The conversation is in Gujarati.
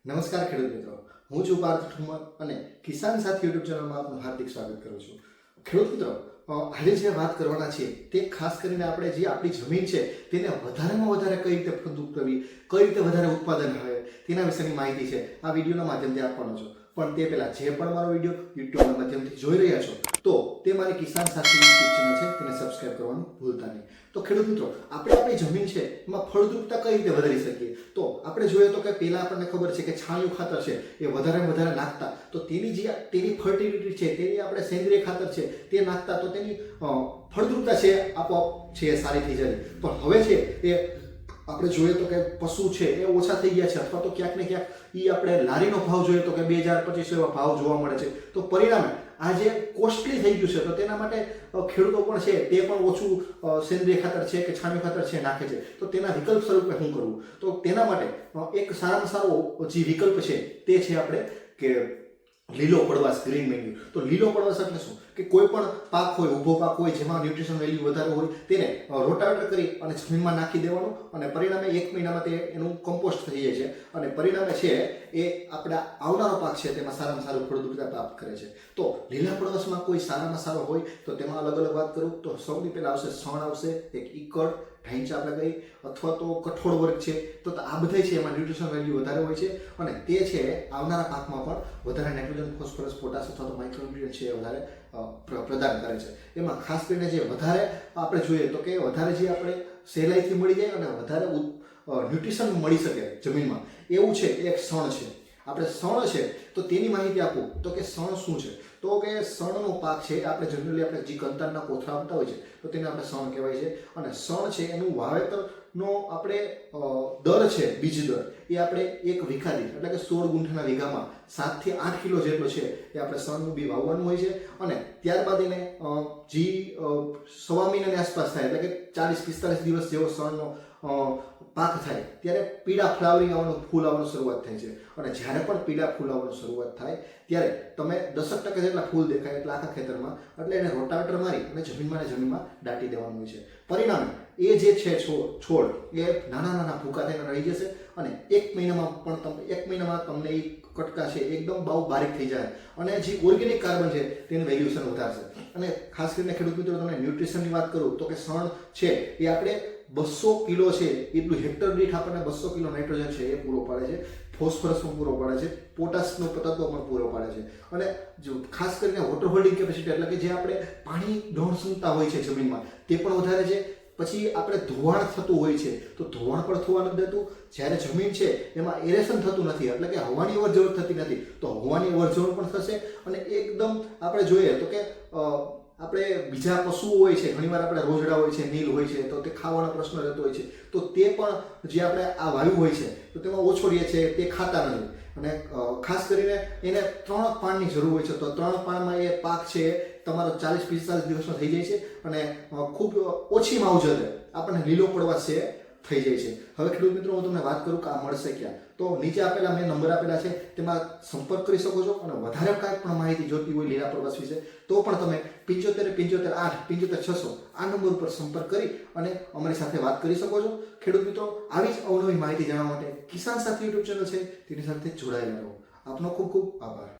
નમસ્કાર ખેડૂત મિત્રો, હું છું પાર્થ ઠુમર અને કિસાન સાથી યુટ્યુબ ચેનલમાં આપનું હાર્દિક સ્વાગત કરું છું. ખેડૂત મિત્રો, આજે જે વાત કરવાના છે તે ખાસ કરીને આપણે જે આપણી જમીન છે તેને વધારેમાં વધારે કઈ રીતે ફળદ્રુપ કરવી, કઈ રીતે વધારે ઉત્પાદન આવે તેના વિશેની માહિતી છે આ વિડીયોના માધ્યમથી આપવાનો છું. પણ તે પહેલાં જે પણ મારો વિડીયો યુટ્યુબના માધ્યમથી જોઈ રહ્યા છો તો તે મારી કિસાન સાથી યુટ્યુબ ચેનલ છે તેને સબસ્ક્રાઇબ કરવાનું ભૂલતા નહીં. તો ખેડૂત મિત્રો, આપણે આપણી જમીન છે એમાં ફળદ્રુપતા કઈ રીતે વધારી શકીએ? તો આપણે જોઈએ તો કે પહેલાં આપણને ખબર છે કે છાણિયું ખાતર છે એ વધારે નાખતા તો તેની ફર્ટિલિટી છે, તેની આપણે સેન્દ્રિય ખાતર છે તે નાખતા તો તેની ફળદ્રુપતા છે આપોઆપ છે સારી થઈ જાય. પણ હવે છે એ આપણે જોઈએ તો કે પશુ છે એ ઓછા થઈ ગયા છે, અથવા તો ક્યાંક ને ક્યાંક એ આપણે લારીનો ભાવ જોઈએ તો કે 2000-2500 એવા ભાવ જોવા મળે છે. તો પરિણામે આ જે કોસ્ટલી થઈ ગયું છે તો તેના માટે ખેડૂતો પણ છે તે પણ ઓછું સેન્દ્રિય ખાતર છે કે છાણિયું ખાતર છે નાખે છે. તો તેના વિકલ્પ સ્વરૂપે શું કરવું? તો તેના માટે એક સારામાં સારો જે વિકલ્પ છે તે છે આપણે કે લીલો પડવાશ, ગ્રીન મેન્યુ. તો લીલો પડવાશ એટલે શું? કે કોઈ પણ પાક હોય, ઊભો પાક હોય જેમાં ન્યુટ્રિશન વેલ્યુ વધારે હોય તેને રોટાવેટર કરી અને જમીનમાં નાખી દેવાનું અને પરિણામે 1 મહિનામાં તે એનું કમ્પોસ્ટ થઈ જાય છે અને પરિણામે છે એ આપણા આવનારો પાક છે તેમાં સારામાં સારું ફળદ્રુપતા પ્રાપ્ત કરે છે. તો લીલા પડવાશમાં કોઈ સારામાં સારો હોય તો તેમાં અલગ વાત કરું તો સૌથી પહેલાં આવશે સણ, આવશે એક ઈકડ, ઢાંચા આપણે કહી, અથવા તો કઠોળ વર્ગ છે. તો આ બધા છે એમાં ન્યુટ્રિશન વેલ્યુ વધારે હોય છે અને તે છે આવનારા પાકમાં પણ વધારે નાઇટ્રોજન, ફોસ્ફરસ, પોટાશ અથવા તો માઇક્રોન્યુટ્રિયન્ટ છે વધારે પ્રદાન કરે છે. એમાં ખાસ કરીને જે વધારે આપણે જોઈએ તો કે વધારે જે આપણે સહેલાઈથી મળી જાય અને વધારે ન્યુટ્રિશન મળી શકે જમીનમાં એવું છે એક સણ છે. આપણે સણ છે તો તેની માહિતી આપું તો કે સણ શું છે? તો કે સણનો પાક છે આપણે જનરલી આપણે જે કંતારના કોથળા આવતા હોય છે તો તેને આપણે સણ કહેવાય છે. અને સણ છે એનું વાવેતરનો આપણે દર છે, બીજ દર એ આપણે 1 વીઘા દીઠ એટલે કે 16 ગુંઠાના વીઘામાં 7 થી 8 કિલો જેટલો છે એ આપણે સણનું બી વાવવાનું હોય છે. અને ત્યારબાદ એને જે 1.25 મહિનાની આસપાસ થાય એટલે કે 40-45 દિવસ જેવો સણનો પાક થાય ત્યારે પીળા ફ્લાવરિંગ આવવાનું, ફૂલ આવવાનું શરૂઆત થાય છે. અને જ્યારે પણ પીળા ફૂલ આવવાનું શરૂઆત થાય ત્યારે તમે 10% જેટલા ફૂલ દેખાય એટલે આખા ખેતરમાં એટલે એને રોટાવેટર મારી અને જમીનમાં દાટી દેવાનું હોય છે. પરિણામે એ જે છે છોડ એ નાના ભૂકા થઈને રહી જશે અને 1 મહિનામાં તમને એ કટકા છે એકદમ બહુ બારીક થઈ જાય અને જે ઓર્ગેનિક કાર્બન છે તેનું વેલ્યુએશન વધારશે. અને ખાસ કરીને ખેડૂત મિત્રો તમને ન્યુટ્રિશનની વાત કરું તો કે સણ છે એ આપણે 200 કિલો છે એટલું હેક્ટર દીઠ આપણને 200 કિલો નાઇટ્રોજન છે એ પૂરો પાડે છે, ફોસ્ફરસ પણ પૂરો પાડે છે, પોટાશનો તત્વ પણ પૂરો પાડે છે. અને જો ખાસ કરીને વોટર હોલ્ડિંગ કેપેસિટી એટલે કે જે આપણે પાણી દોણ ક્ષમતા હોય છે જમીનમાં તે પણ વધારે છે. પછી આપણે ધોવાણ થતું હોય છે તો ધોવાણ પણ થવા નથી દેતું. જ્યારે જમીન છે એમાં એરેશન થતું નથી એટલે કે હવાની અવરજવર થતી નથી તો હવાની અવરજવર પણ થશે. અને એકદમ આપણે જોઈએ તો કે આપણે બીજા પશુઓ હોય છે, ઘણીવાર આપણે રોજડા હોય છે, નીલ હોય છે તો તે ખાવાનો પ્રશ્ન રહેતો હોય છે તો તે પણ જે આપણે આ વાયુ હોય છે તો તેમાં ઓછો રહે છે, તે ખાતા નથી. અને ખાસ કરીને એને 3 પાણની જરૂર હોય છે તો 3 પાણમાં એ પાક છે તમારો 40-45 દિવસનો થઈ જાય છે અને ખૂબ ઓછી માવજતે આપણને લીલો પડવાશ છે થઈ જાય છે. હવે ખેડૂત મિત્રો, હું તમને વાત કરું કે આ મળશે ક્યાં? તો નીચે આપેલા મેં નંબર આપેલા છે તેમાં સંપર્ક કરી શકો છો. અને વધારે કાંઈ પણ માહિતી જોતી હોય લીલા પડવાશ વિશે તો પણ તમે 75 8 75 600 આ નંબર ઉપર સંપર્ક કરી અને અમારી સાથે વાત કરી શકો છો. ખેડૂત મિત્રો, આવી જ અવનવી માહિતી જાણવા માટે કિસાન સાથી યુટ્યુબ ચેનલ છે તેની સાથે જોડાયેલા રહો. આપનો ખૂબ આભાર.